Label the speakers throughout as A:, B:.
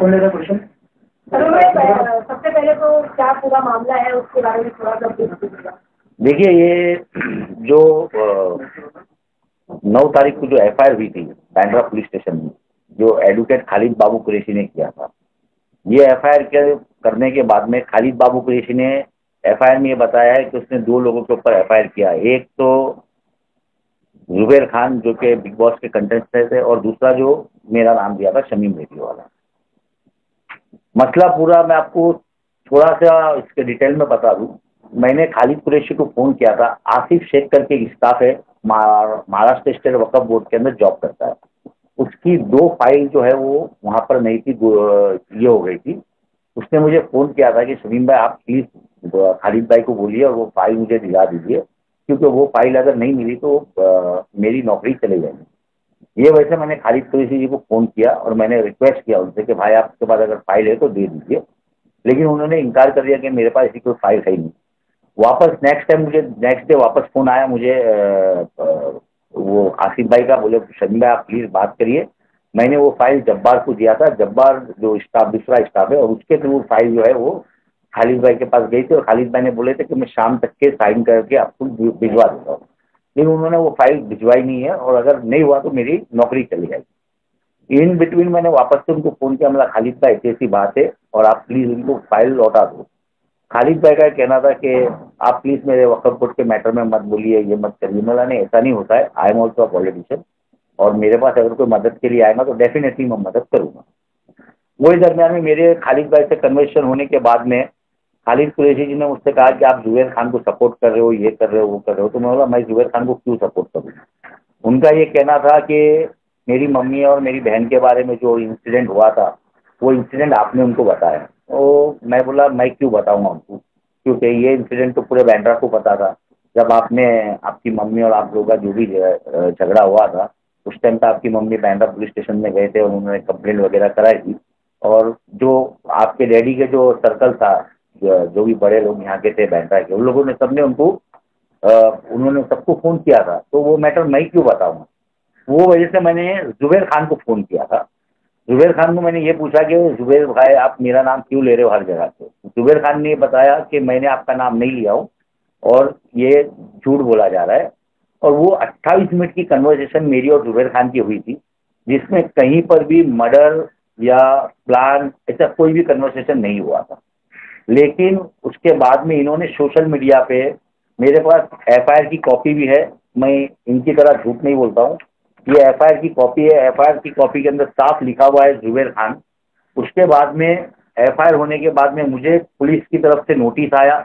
A: कौन लेगा क्वेश्चन?
B: सबसे पहले तो क्या पूरा मामला है उसके बारे में थोड़ा सा।
C: देखिए, ये जो 9 तारीख को जो एफआईआर हुई थी बांद्रा पुलिस स्टेशन में, जो एडवोकेट खालिद बाबू कुरैशी ने किया था, ये एफआईआर करने के बाद में खालिद बाबू कुरैशी ने एफआईआर में ये बताया है कि उसने 2 लोगों के ऊपर एफआईआर किया। एक तो जुबैर खान जो कि बिग बॉस के कंटेस्टेंट थे, और दूसरा जो मेरा नाम दिया था शमीम रेड्डी वाला। मसला पूरा मैं आपको थोड़ा सा इसके डिटेल में बता दूं। मैंने खालिद कुरैशी को फोन किया था। आसिफ शेख करके एक स्टाफ है, महाराष्ट्र स्टेट वक्फ बोर्ड के अंदर जॉब करता है। उसकी 2 फाइल जो है वो वहां पर नहीं थी, ये हो गई थी। उसने मुझे फोन किया था कि शमीम भाई आप प्लीज खालिद भाई को बोलिए और वो फाइल मुझे दिला दीजिए, क्योंकि वो फाइल अगर नहीं मिली तो मेरी नौकरी चली जाएगी। ये वजह से मैंने खालिद कुरैशी जी को फोन किया और मैंने रिक्वेस्ट किया उनसे कि भाई आपके पास अगर फाइल है तो दे दीजिए, लेकिन उन्होंने इनकार कर दिया कि मेरे पास ऐसी कोई फाइल है ही नहीं। वापस नेक्स्ट डे वापस फोन आया मुझे वो आसिफ भाई का, बोले शमीम भाई आप प्लीज बात करिए। मैंने वो फाइल जब्बार को दिया था, जब्बार जो स्टाफ दूसरा स्टाफ है, और उसके थ्रू फाइल जो है वो खालिद भाई के पास गई थी, और खालिद भाई ने बोले थे कि मैं शाम तक के साइन करके आपको भिजवा देता हूँ, लेकिन उन्होंने वो फाइल भिजवाई नहीं है, और अगर नहीं हुआ तो मेरी नौकरी चली जाएगी। इन बिटवीन मैंने वापस से उनको फोन किया, मतलब खालिद भाई ऐसी बात है और आप प्लीज उनको फाइल लौटा दो। खालिद भाई का कहना था कि आप प्लीज मेरे वक्फ बोर्ड के मैटर में मत बोलिए, ये मत करिए। मला नहीं, ऐसा नहीं होता है। I am also a politician, और मेरे पास अगर कोई मदद के लिए आएगा तो डेफिनेटली मैं मदद करूंगा। वही दरमियान में मेरे खालिद भाई से कन्वर्सेशन होने के बाद में खालिद कुरैशी जी ने मुझसे कहा कि आप जुबैर खान को सपोर्ट कर रहे हो, ये कर रहे हो, वो कर रहे हो। तो मैं बोला मैं जुबैर खान को क्यों सपोर्ट करूँ। उनका ये कहना था कि मेरी मम्मी और मेरी बहन के बारे में जो इंसिडेंट हुआ था वो इंसिडेंट आपने उनको बताया। तो मैं बोला मैं क्यों बताऊंगा उनको, क्योंकि ये इंसिडेंट तो पूरे बांद्रा को पता था। जब आपकी मम्मी और आप लोगों का जो भी झगड़ा हुआ था, उस टाइम पे आपकी मम्मी बांद्रा पुलिस स्टेशन में गए थे और उन्होंने कंप्लेंट वगैरह कराई थी। और जो आपके डैडी के जो सर्कल था, जो भी बड़े लोग यहाँ के थे बांद्रा के, उन लोगों ने सबने उन्होंने सबको फोन किया था। तो वो मैटर मैं क्यों बताऊंगा, वो वजह से मैंने जुबैर खान को फोन किया था। जुबैर खान को मैंने ये पूछा कि जुबैर भाई आप मेरा नाम क्यों ले रहे हो हर जगह से। जुबैर खान ने बताया कि मैंने आपका नाम नहीं लिया हूँ और ये झूठ बोला जा रहा है। और वो 28 मिनट की कन्वर्सेशन मेरी और जुबैर खान की हुई थी, जिसमें कहीं पर भी मर्डर या प्लान ऐसा कोई भी कन्वर्सेशन नहीं हुआ था। लेकिन उसके बाद में इन्होंने सोशल मीडिया पे, मेरे पास एफआईआर की कॉपी भी है, मैं इनकी तरह झूठ नहीं बोलता हूँ, ये एफआईआर की कॉपी है। एफआईआर की कॉपी के अंदर साफ लिखा हुआ है जुबैर खान। उसके बाद में एफआईआर होने के बाद में मुझे पुलिस की तरफ से नोटिस आया,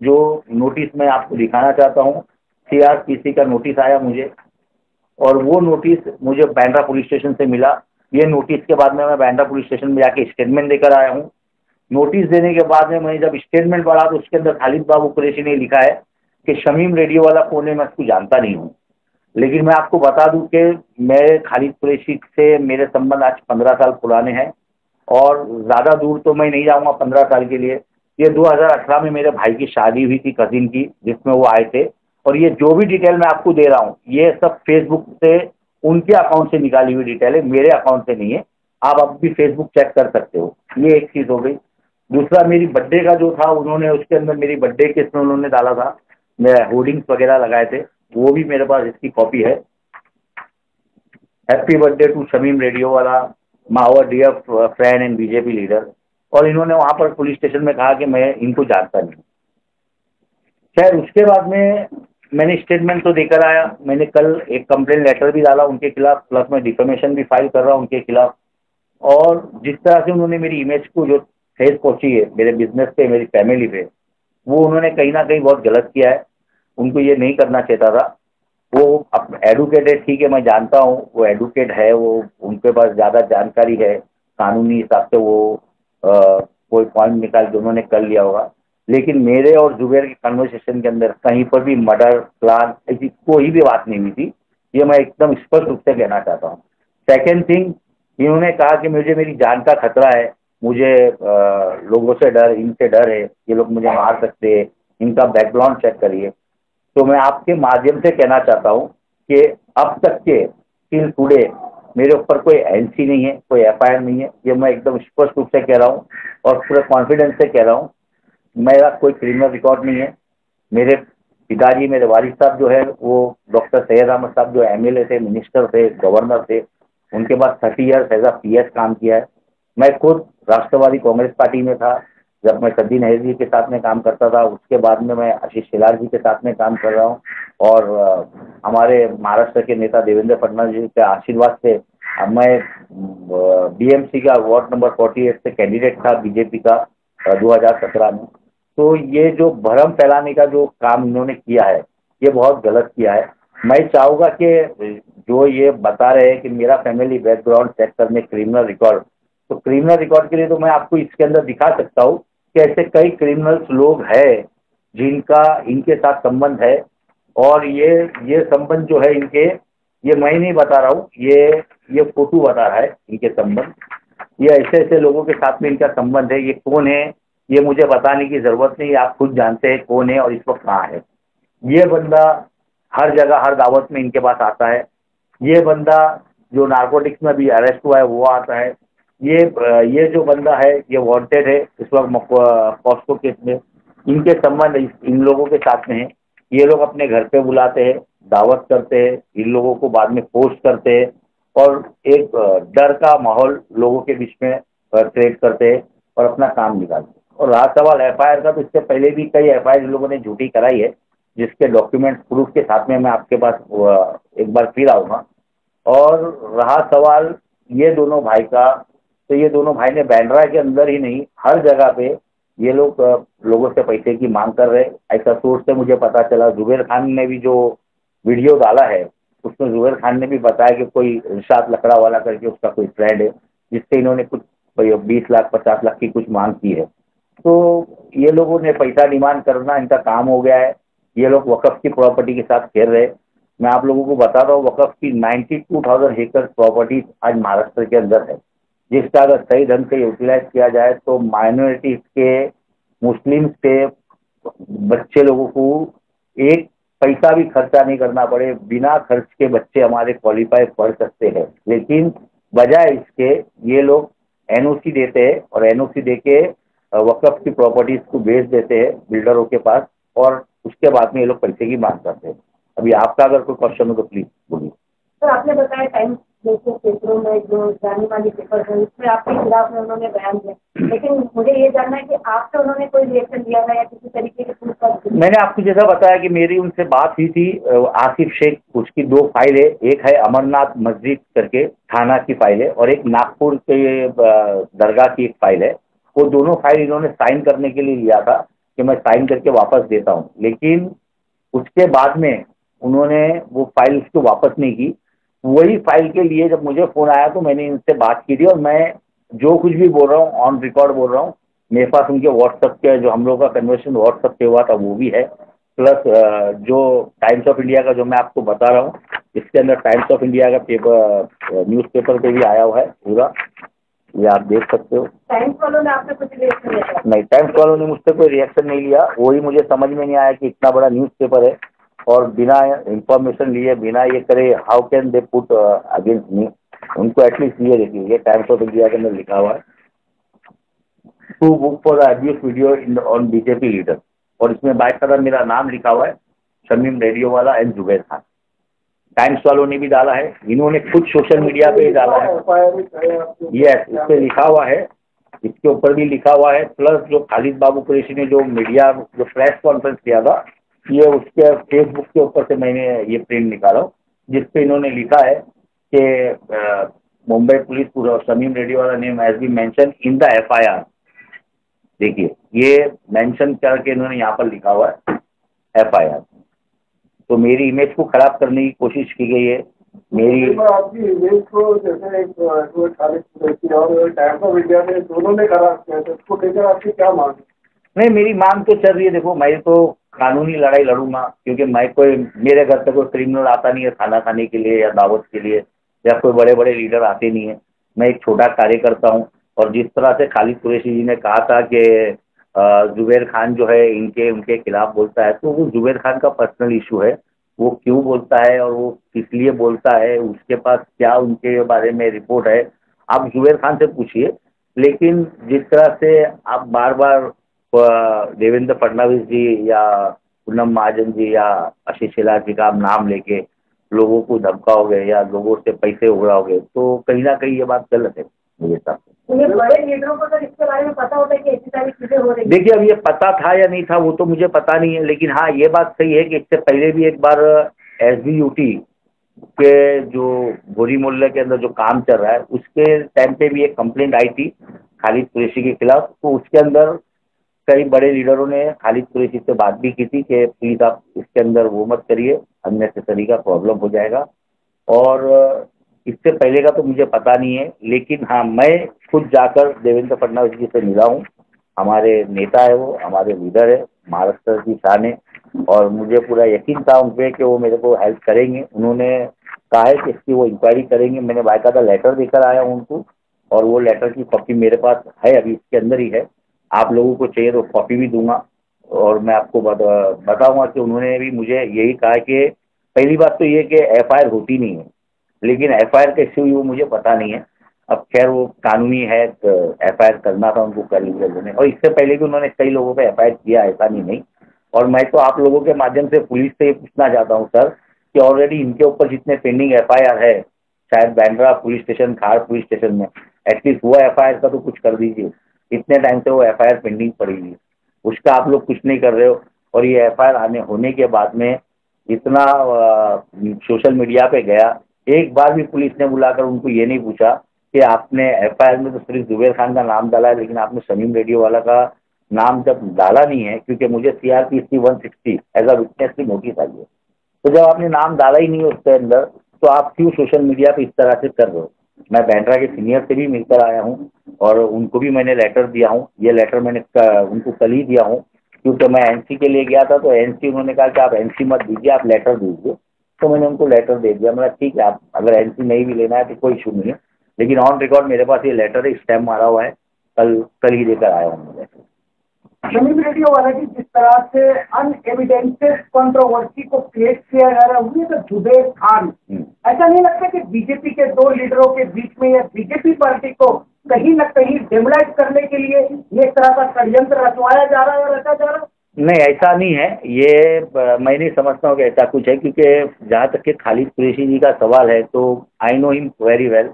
C: जो नोटिस मैं आपको दिखाना चाहता हूँ। सीआरपीसी का नोटिस आया मुझे, और वो नोटिस मुझे बांद्रा पुलिस स्टेशन से मिला। ये नोटिस के बाद में मैं बांद्रा पुलिस स्टेशन में जाके स्टेटमेंट देकर आया हूँ। नोटिस देने के बाद में मैं जब स्टेटमेंट पढ़ा तो उसके अंदर खालिद बाबू कुरैशी ने लिखा है कि शमीम रेडियो वाला कौन है, मैं उसको जानता नहीं हूँ। लेकिन मैं आपको बता दूं कि मैं खालिद कुरैशी से मेरे संबंध आज 15 साल पुराने हैं, और ज़्यादा दूर तो मैं नहीं जाऊंगा 15 साल के लिए। ये 2018 में मेरे भाई की शादी हुई थी कजिन की, जिसमें वो आए थे। और ये जो भी डिटेल मैं आपको दे रहा हूँ ये सब फेसबुक से उनके अकाउंट से निकाली हुई डिटेल है, मेरे अकाउंट से नहीं है। आप अब भी फेसबुक चेक कर सकते हो। ये एक चीज़ हो गई। दूसरा, मेरी बर्थडे का जो था, उन्होंने उसके अंदर मेरी बर्थडे के इसमें उन्होंने डाला था, मैं होर्डिंग्स वगैरह लगाए थे, वो भी मेरे पास इसकी कॉपी है। Happy birthday to Shamim radio वाला, मावर dear friend and BJP leader. और इन्होंने वहां पर पुलिस स्टेशन में कहा कि मैं इनको जानता नहीं। खैर उसके बाद में मैंने स्टेटमेंट तो देकर आया। मैंने कल एक कंप्लेंट लेटर भी डाला उनके खिलाफ, प्लस मैं डिफेमेशन भी फाइल कर रहा हूँ उनके खिलाफ। और जिस तरह से उन्होंने मेरी इमेज को जो ठेस पहुंची है मेरे बिजनेस पे, मेरी फैमिली पे, वो उन्होंने कहीं ना कहीं बहुत गलत किया है। उनको ये नहीं करना चाहता था। वो अब एडवोकेट है, ठीक है, मैं जानता हूँ वो एडवोकेट है, वो उनके पास ज़्यादा जानकारी है, कानूनी हिसाब से वो कोई पॉइंट निकाल के उन्होंने कर लिया होगा। लेकिन मेरे और जुबैर के कन्वर्सेशन के अंदर कहीं पर भी मर्डर प्लान ऐसी कोई भी बात नहीं हुई थी। ये मैं एकदम स्पष्ट रूप से कहना चाहता हूँ। सेकेंड थिंग, इन्होंने कहा कि मुझे मेरी जान का खतरा है, मुझे लोगों से डर, इनसे डर है, ये लोग मुझे मार सकते हैं, इनका बैकग्राउंड चेक करिए। तो मैं आपके माध्यम से कहना चाहता हूं कि अब तक के टिल टुडे मेरे ऊपर कोई एनसी नहीं है, कोई एफआईआर नहीं है, ये मैं एकदम स्पष्ट रूप से कह रहा हूँ और पूरे कॉन्फिडेंस से कह रहा हूँ। मेरा कोई क्रिमिनल रिकॉर्ड नहीं है। मेरे पिताजी, मेरे वालिद साहब जो है वो डॉक्टर सैयद अहमद साहब जो एमएलए थे, मिनिस्टर थे, गवर्नर थे, उनके बाद 30 ईयर्स एज अ पीएस काम किया है। मैं खुद राष्ट्रवादी कांग्रेस पार्टी में था जब मैं सद्दी नहर जी के साथ में काम करता था। उसके बाद में मैं आशीष शेलार जी के साथ में काम कर रहा हूँ और हमारे महाराष्ट्र के नेता देवेंद्र फडणवीस जी के आशीर्वाद से अब मैं बीएमसी का वार्ड नंबर 48 से कैंडिडेट था बीजेपी का 2017 में। तो ये जो भ्रम फैलाने का जो काम इन्होंने किया है ये बहुत गलत किया है। मैं चाहूँगा कि जो ये बता रहे हैं कि मेरा फैमिली बैकग्राउंड चेक करने क्रिमिनल रिकॉर्ड, तो क्रिमिनल रिकॉर्ड के लिए तो मैं आपको इसके अंदर दिखा सकता हूँ कि ऐसे कई क्रिमिनल्स लोग हैं जिनका इनके साथ संबंध है और ये संबंध जो है इनके, ये मैं नहीं बता रहा हूँ, ये फोटो बता रहा है इनके संबंध। ये ऐसे ऐसे लोगों के साथ में इनका संबंध है। ये कौन है ये मुझे बताने की जरूरत नहीं, आप खुद जानते हैं कौन है और इस वक्त कहाँ है। ये बंदा हर जगह हर दावत में इनके पास आता है। ये बंदा जो नारकोटिक्स में भी अरेस्ट हुआ है वो आता है। ये जो बंदा है ये वांटेड है इस वक्त पॉस्को केस में। इनके संबंध इन लोगों के साथ में है। ये लोग अपने घर पे बुलाते हैं, दावत करते हैं, इन लोगों को बाद में पोस्ट करते हैं और एक डर का माहौल लोगों के बीच में क्रिएट करते हैं और अपना काम निकालते हैं। और रहा सवाल एफआईआर का, तो इससे पहले भी कई एफआईआर इन लोगों ने झूठी कराई है जिसके डॉक्यूमेंट प्रूफ के साथ में मैं आपके पास एक बार फिर आऊँगा। और रहा सवाल ये दोनों भाई का, तो ये दोनों भाई ने बैंड्रा के अंदर ही नहीं हर जगह पे ये लोग लोगों से पैसे की मांग कर रहे। ऐसा सोर्स से मुझे पता चला। जुबेर खान ने भी जो वीडियो डाला है उसमें जुबेर खान ने भी बताया कि कोई इरशाद लकड़ा वाला करके उसका कोई फ्रेंड है जिससे इन्होंने कुछ 20 लाख 50 लाख की कुछ मांग की है। तो ये लोगों ने पैसा डिमांड करना इनका काम हो गया है। ये लोग वक़्फ़ की प्रॉपर्टी के साथ खेल रहे। मैं आप लोगों को बता रहा हूँ वक़्फ़ की 92,000 एकड़ प्रॉपर्टी आज महाराष्ट्र के अंदर है, जिसका अगर सही ढंग से यूटिलाइज किया जाए तो माइनॉरिटीज के, मुस्लिम्स के बच्चे लोगों को एक पैसा भी खर्चा नहीं करना पड़े, बिना खर्च के बच्चे हमारे क्वालिफाई पढ़ सकते हैं। लेकिन बजाय इसके ये लोग एनओसी देते हैं और एनओसी देके वक़्फ़ की प्रॉपर्टीज को बेच देते हैं बिल्डरों के पास और उसके बाद में ये लोग पैसे की मांग करते हैं। अभी आपका अगर कोई क्वेश्चन हो तो प्लीज बोलिए।
B: सर आपने बताया टाइम्स जैसे पेपरों में जो जाने वाली पेपर है उसमें आपके खिलाफ में उन्होंने बयान दिया, लेकिन मुझे ये जानना है कि आपसे उन्होंने कोई रिएक्शन दिया था या किसी तरीके के प्रूफ का? मैंने
C: आपको जैसा बताया कि मेरी उनसे बात हुई थी। आसिफ शेख, उसकी 2 फाइल है, एक है अमरनाथ मस्जिद करके थाना की फाइल है और एक नागपुर के दरगाह की एक फाइल है। वो दोनों फाइल इन्होंने साइन करने के लिए लिया था कि मैं साइन करके वापस देता हूँ, लेकिन उसके बाद में उन्होंने वो फाइल उसको वापस नहीं की। वही फाइल के लिए जब मुझे फोन आया तो मैंने इनसे बात की थी और मैं जो कुछ भी बोल रहा हूँ ऑन रिकॉर्ड बोल रहा हूँ। मेरे पास उनके व्हाट्सएप के जो हम लोग का कन्वर्सेशन व्हाट्सएप पे हुआ था वो भी है, प्लस जो टाइम्स ऑफ इंडिया का जो मैं आपको बता रहा हूँ इसके अंदर टाइम्स ऑफ इंडिया का पेपर न्यूज़पेपर पे भी आया हुआ है पूरा, ये आप देख सकते हो।
B: टाइम्स वालों ने आपसे कुछ रिएक्शन लिया?
C: नहीं, टाइम्स वालों ने मुझसे कोई रिएक्शन नहीं लिया। वही मुझे समझ में नहीं आया कि इतना बड़ा न्यूज़पेपर है और बिना इंफॉर्मेशन लिए, बिना ये करे, how can they put against me. उनको एटलीस्ट ये देखिए, ये टाइम्स ऑफ इंडिया के अंदर लिखा हुआ है, to book for the abuse video on BJP leader, और इसमें बाकायदा मेरा नाम लिखा हुआ है, शमीम रेडियो वाला एंड जुबैर खान। टाइम्स वालों ने भी डाला है, इन्होंने खुद सोशल मीडिया पे डाला है। यस, इस पे लिखा हुआ है, इसके ऊपर भी लिखा हुआ है। प्लस जो खालिद बाबू कुरैशी ने जो मीडिया जो प्रेस कॉन्फ्रेंस किया था, ये उसके फेसबुक के ऊपर से मैंने ये प्रिंट निकाला हूँ, जिसपे इन्होंने लिखा है कि मुंबई पुलिस शमीम रेडियो वाला name has been mention in the FIR. देखिए, ये मेंशन करके इन्होंने यहाँ पर लिखा हुआ है एफआईआर। तो मेरी इमेज को खराब करने की कोशिश की गई है। मेरी
A: आपकी इमेज को जैसे और टाइम्स ऑफ इंडिया में दोनों ने खराब किया, तो उसको लेकर आपकी क्या मांग?
C: नहीं, मेरी मांग तो चल रही है। देखो, मैं तो कानूनी लड़ाई लड़ूंगा, क्योंकि मैं कोई, मेरे घर पे कोई क्रिमिनल आता नहीं है खाना खाने के लिए या दावत के लिए, या कोई बड़े बड़े लीडर आते नहीं है। मैं एक छोटा कार्यकर्ता हूँ। और जिस तरह से खालिद कुरैशी जी ने कहा था कि जुबैर खान जो है उनके खिलाफ बोलता है, तो वो जुबैर खान का पर्सनल इशू है वो क्यों बोलता है और वो किस लिए बोलता है, उसके पास क्या उनके बारे में रिपोर्ट है, आप जुबेर खान से पूछिए। लेकिन जिस तरह से आप बार बार देवेंद्र फडणवीस जी या पूनम महाजन जी या आशीष शेलार जी का आप नाम लेके लोगों को धमकाओगे या लोगों से पैसे उड़ाओगे, तो कहीं ना कहीं ये बात गलत है मेरे हिसाब से।
B: ये बड़े लीडरों को तो इसके बारे में पता होता है कि ऐसी सारी चीजें हो रही हैं।
C: देखिए, अब ये पता था या नहीं था वो तो मुझे पता नहीं है, लेकिन हाँ ये बात सही है कि इससे पहले भी एक बार SBUT के जो गोरी मोहल्ले के अंदर जो काम चल रहा है उसके टाइम पे भी एक कंप्लेंट आई थी खालिद कुरैशी के खिलाफ। तो उसके अंदर कई बड़े लीडरों ने खालिद कुरैशी से बात भी की थी कि प्लीज आप इसके अंदर वो मत करिए, अननेसेसरी का प्रॉब्लम हो जाएगा। और इससे पहले का तो मुझे पता नहीं है, लेकिन हाँ मैं खुद जाकर देवेंद्र फडणवीस जी से मिला हूँ। हमारे नेता है, वो हमारे लीडर है, महाराष्ट्र की शान है, और मुझे पूरा यकीन था उन पे कि वो मेरे को हेल्प करेंगे। उन्होंने कहा है कि इसकी वो इंक्वायरी करेंगे। मैंने बाकायदा लेटर देकर आया हूँ उनको, और वो लेटर की कॉपी मेरे पास है, अभी इसके अंदर ही है। आप लोगों को चाहिए तो कॉपी भी दूंगा, और मैं आपको बताऊंगा कि उन्होंने भी मुझे यही कहा कि पहली बात तो ये कि FIR होती नहीं है, लेकिन FIR कैसे हुई वो मुझे पता नहीं है। अब खैर वो कानूनी है, तो FIR करना था उनको, कर लिया उन्होंने, और इससे पहले भी उन्होंने कई लोगों पे FIR किया, ऐसा नहीं। और मैं तो आप लोगों के माध्यम से पुलिस से ये पूछना चाहता हूँ सर कि ऑलरेडी इनके ऊपर जितने पेंडिंग FIR है, शायद बैंड्रा पुलिस स्टेशन, खाड़ पुलिस स्टेशन में, एटलीस्ट वो FIR का तो कुछ कर दीजिए। इतने टाइम से वो FIR पेंडिंग पड़ी हुई है, उसका आप लोग कुछ नहीं कर रहे हो। और ये FIR होने के बाद में इतना सोशल मीडिया पे गया, एक बार भी पुलिस ने बुलाकर उनको ये नहीं पूछा कि आपने FIR में तो सिर्फ जुबेर खान का नाम डाला है, लेकिन आपने समीम रेडियो वाला का नाम जब डाला नहीं है, क्योंकि मुझे CRPC 160 एज अ विटनेस की नोटिस आई है। तो जब आपने नाम डाला ही नहीं है उसके अंदर, तो आप क्यों सोशल मीडिया पे इस तरह से कर रहे हो। मैं बैंड्रा के सीनियर से भी मिलकर आया हूँ, और उनको भी मैंने लेटर दिया हूँ। ये लेटर मैंने उनको कल ही दिया हूँ, क्योंकि मैं NC के लिए गया था, तो NC उन्होंने कहा कि आप NC मत दीजिए, आप लेटर दीजिए। तो मैंने उनको लेटर दे दिया। मैंने ठीक है, आप अगर NC नहीं भी लेना है तो कोई इशू नहीं है, लेकिन ऑन रिकॉर्ड मेरे पास ये लेटर है, स्टैम्प मारा हुआ है, कल ही लेकर आया हूँ मैं लेटर।
A: समीम रेडियो वाला की जिस तरह से अनएविडेंटेड कंट्रोवर्सी को क्रिएट किया जा रहा है, तो जुबेर खान, ऐसा नहीं लगता कि बीजेपी के दो लीडरों के बीच में या बीजेपी पार्टी को कहीं न कहीं डेमोलाइज करने के लिए ये तरह का षड्यंत्र रचवाया जा रहा है और रचा जा रहा है?
C: नहीं, ऐसा नहीं है। ये मैं नहीं समझता हूँ कि ऐसा कुछ है, क्योंकि जहाँ तक कि खालिद कुरैशी जी का सवाल है, तो I know him very well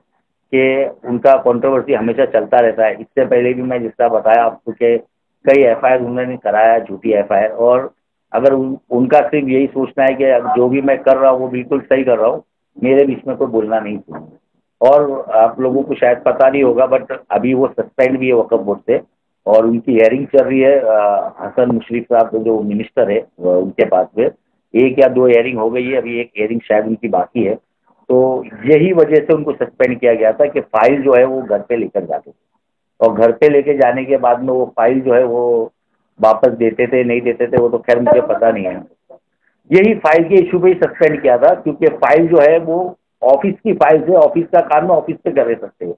C: कि उनका कंट्रोवर्सी हमेशा चलता रहता है। इससे पहले भी मैं जिस तरह बताया आपको कि कई FIR उन्होंने कराया, झूठी FIR। और अगर उनका सिर्फ यही सोचना है कि जो भी मैं कर रहा हूँ वो बिल्कुल सही कर रहा हूँ, मेरे बीच में कोई बोलना नहीं चाहिए। और आप लोगों को शायद पता नहीं होगा, बट अभी वो सस्पेंड भी है वक्फ बोर्ड से, और उनकी हियरिंग चल रही है। हसन मुशर्रफ साहब जो मिनिस्टर है उनके पास में 1 या 2 हियरिंग हो गई है, अभी 1 हियरिंग शायद उनकी बाकी है। तो यही वजह से उनको सस्पेंड किया गया था कि फाइल जो है वो घर पे लेकर जाते थे, और घर पे लेके जाने के बाद में वो फाइल जो है वो वापस देते थे नहीं देते थे, वो तो खैर मुझे पता नहीं है। यही फाइल के इशू पे ही सस्पेंड किया था, क्योंकि फाइल जो है वो ऑफिस की फाइल है, ऑफिस का काम में ऑफिस पे कर रह सकते हैं,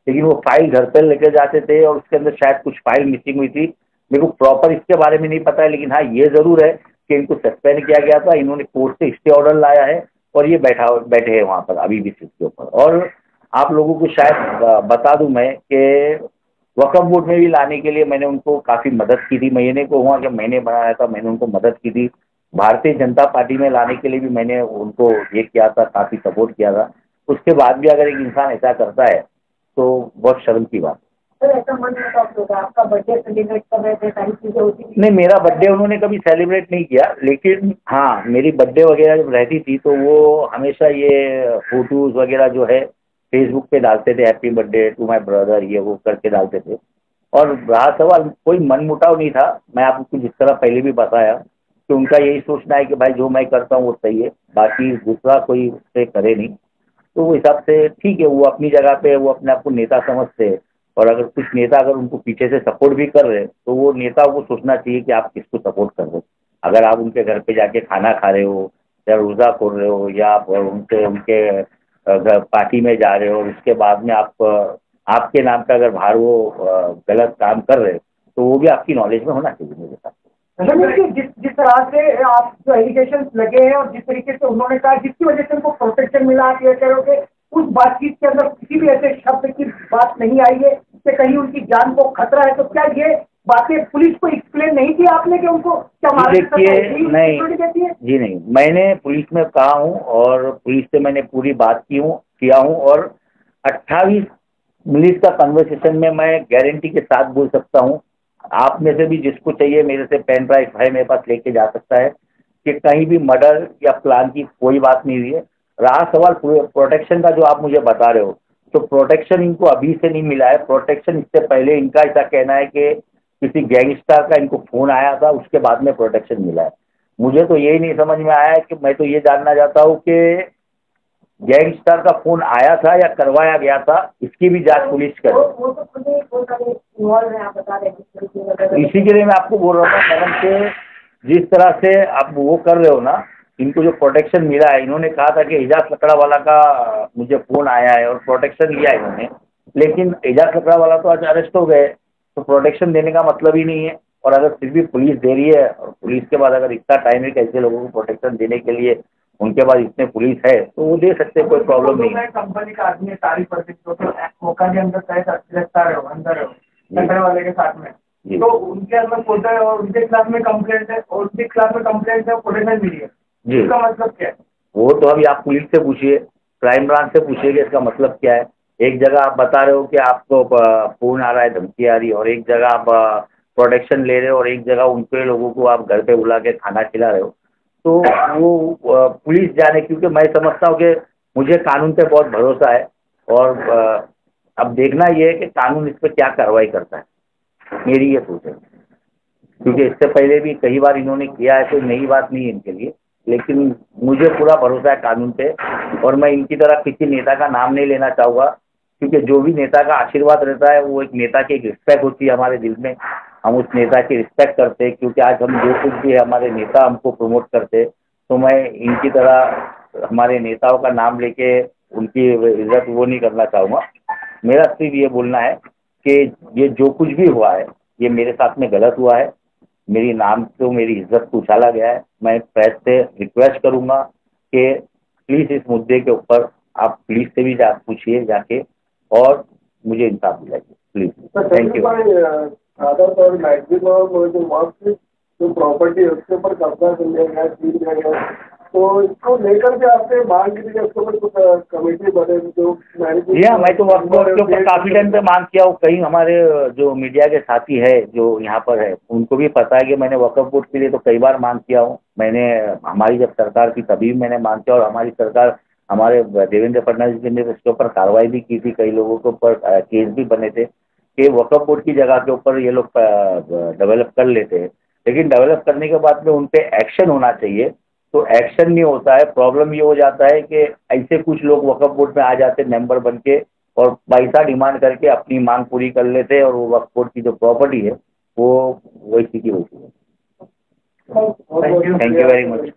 C: लेकिन वो फाइल घर पे लेके जाते थे, और उसके अंदर शायद कुछ फाइल मिसिंग हुई थी। मेरे को प्रॉपर इसके बारे में नहीं पता है, लेकिन हाँ ये जरूर है कि इनको सस्पेंड किया गया था। इन्होंने कोर्ट से स्टे ऑर्डर लाया है, और ये बैठे हैं वहाँ पर अभी भी सीट के ऊपर। और आप लोगों को शायद बता दूं मैं कि वक्फ बोर्ड में भी लाने के लिए मैंने उनको काफ़ी मदद की थी। महीने को हुआ जब मैंने बनाया था, मैंने उनको मदद की थी। भारतीय जनता पार्टी में लाने के लिए भी मैंने उनको ये किया था, काफ़ी सपोर्ट किया था। उसके बाद भी अगर एक इंसान ऐसा करता है तो बहुत शर्म की बात है।
B: सर ऐसा मन में आप होगा, आपका बर्थडे सेलिब्रेट कर रहे थे, सारी चीजें होती थी।
C: नहीं, मेरा बर्थडे उन्होंने कभी सेलिब्रेट नहीं किया, लेकिन हाँ मेरी बर्थडे वगैरह जब रहती थी तो वो हमेशा ये फोटोज वगैरह जो है फेसबुक पे डालते थे, happy birthday to my brother, ये वो करके डालते थे। और रहा सवाल, कोई मनमुटाव नहीं था। मैं आपको जिस तरह पहले भी बताया कि उनका यही सोचना है कि भाई जो मैं करता हूँ वो सही है, बाकी दूसरा कोई उससे करे नहीं। तो वो हिसाब से ठीक है, वो अपनी जगह पे वो अपने आप को नेता समझते हैं। और अगर कुछ नेता अगर उनको पीछे से सपोर्ट भी कर रहे हैं, तो वो नेताओं को सोचना चाहिए कि आप किसको सपोर्ट कर रहे हो। अगर आप उनके घर पे जाके खाना खा रहे हो, या रोज़ा खोल रहे हो, या आप उनके उनके पार्टी में जा रहे हो, और उसके बाद में आप आपके नाम का अगर बाहर वो गलत काम कर रहे हैं, तो वो भी आपकी नॉलेज में होना चाहिए मेरे साथ।
A: जिस तरह से आप जो एलिगेशन लगे हैं और जिस तरीके से उन्होंने कहा जिसकी वजह से उनको प्रोटेक्शन मिला, आप ये कह रहे हो कि उस बातचीत के अंदर किसी भी ऐसे शब्द की बात नहीं आई है कि कहीं उनकी जान को खतरा है, तो क्या ये बातें पुलिस को एक्सप्लेन नहीं की आपने कि उनको क्या
C: देखिए नहीं जी नहीं, मैंने पुलिस में कहा हूँ और पुलिस से मैंने पूरी बात किया हूँ और 28 मिनट का कन्वर्सेशन में मैं गारंटी के साथ बोल सकता हूँ, आप में से भी जिसको चाहिए मेरे से पेन ड्राइव है मेरे पास लेके जा सकता है कि कहीं भी मर्डर या प्लान की कोई बात नहीं हुई है। रहा सवाल प्रोटेक्शन का जो आप मुझे बता रहे हो, तो प्रोटेक्शन इनको अभी से नहीं मिला है। प्रोटेक्शन इससे पहले इनका ऐसा कहना है कि किसी गैंगस्टर का इनको फोन आया था, उसके बाद में प्रोटेक्शन मिला है। मुझे तो यही नहीं समझ में आया है कि मैं तो ये जानना चाहता हूँ कि गैंगस्टर का फोन आया था या करवाया गया था, इसकी भी जांच पुलिस करे। इसी के लिए मैं आपको बोल रहा हूँ मैडम से, जिस तरह से आप वो कर रहे हो ना, इनको जो प्रोटेक्शन मिला है, इन्होंने कहा था कि एजाज लकड़ा वाला का मुझे फोन आया है और प्रोटेक्शन लिया इन्होंने, लेकिन एजाज लकड़ा वाला तो आज अरेस्ट हो गए, तो प्रोटेक्शन देने का मतलब ही नहीं है। और अगर फिर भी पुलिस दे रही है और पुलिस के बाद अगर इतना टाइम है कि ऐसे लोगों को प्रोटेक्शन देने के लिए उनके पास इतने पुलिस है तो वो दे सकते हैं, कोई प्रॉब्लम नहीं है।
A: कंपनी का आदमी सारी मौका के अंदर गिरफ्तार हो अंदर लकड़े वाले के साथ में, तो उनके अंदर फोटो है और उनके खिलाफ में कंप्लेंट है और उनके खिलाफ में कंप्लेंट है, प्रोटेक्शन मिली है जी, इसका मतलब क्या है? वो
C: तो अभी आप पुलिस से पूछिए, क्राइम ब्रांच से पूछिए कि इसका मतलब क्या है। एक जगह आप बता रहे हो कि आपको फोन आ रहा है, धमकी आ रही है, और एक जगह आप प्रोटेक्शन ले रहे हो, और एक जगह उनके लोगों को आप घर पे बुला के खाना खिला रहे हो। तो वो पुलिस जाने, क्योंकि मैं समझता हूँ कि मुझे कानून पे बहुत भरोसा है और अब देखना ये है कि कानून इस पर क्या कार्रवाई करता है, मेरी ये सोच है। क्योंकि इससे पहले भी कई बार इन्होंने किया है, तो नई बात नहीं है इनके लिए, लेकिन मुझे पूरा भरोसा है कानून पे। और मैं इनकी तरह किसी नेता का नाम नहीं लेना चाहूँगा, क्योंकि जो भी नेता का आशीर्वाद रहता है वो एक नेता की एक रिस्पेक्ट होती है हमारे दिल में, हम उस नेता की रिस्पेक्ट करते हैं। क्योंकि आज हम जो कुछ भी है हमारे नेता हमको प्रमोट करते, तो मैं इनकी तरह हमारे नेताओं का नाम लेके उनकी इज्जत वो नहीं करना चाहूँगा। मेरा सिर्फ ये बोलना है कि ये जो कुछ भी हुआ है ये मेरे साथ में गलत हुआ है, मेरी नाम को, मेरी इज्जत को उछाला गया है। मैं प्रेस से रिक्वेस्ट करूंगा कि प्लीज़ इस मुद्दे के ऊपर आप पुलिस से भी पूछिए जाके और मुझे इंसाफ दिलाइए प्लीज़। Thank you.
D: और मैक्सिमम जो प्रॉपर्टी है उसके ऊपर कब्जा कर लिया गया, छीन लिया गया, तो इसको लेकर के आपने मांग की थी उसके ऊपर कुछ कमेटी बने जो
C: जी हाँ, मैं तो वक्त के ऊपर काफ़ी टाइम पे मांग किया हूँ। कई हमारे जो मीडिया के साथी है जो यहाँ पर है उनको भी पता है कि मैंने वक्फ बोर्ड के लिए तो कई बार मांग किया हूँ। मैंने हमारी जब सरकार थी तभी मैंने मांग किया, और हमारी सरकार, हमारे देवेंद्र फडणवीस जी ने उसके ऊपर कार्रवाई भी की थी, कई लोगों के ऊपर केस भी बने थे कि वक्फ बोर्ड की जगह के ऊपर ये लोग डेवलप कर लेते हैं, लेकिन डेवलप करने के बाद में उन पर एक्शन होना चाहिए, तो एक्शन नहीं होता है। प्रॉब्लम ये हो जाता है कि ऐसे कुछ लोग वक्फ बोर्ड में आ जाते मेंबर बन के और पैसा डिमांड करके अपनी मांग पूरी कर लेते हैं, और वो वक्फ बोर्ड की जो प्रॉपर्टी है वो वैसी की वैसी है। Thank you very much.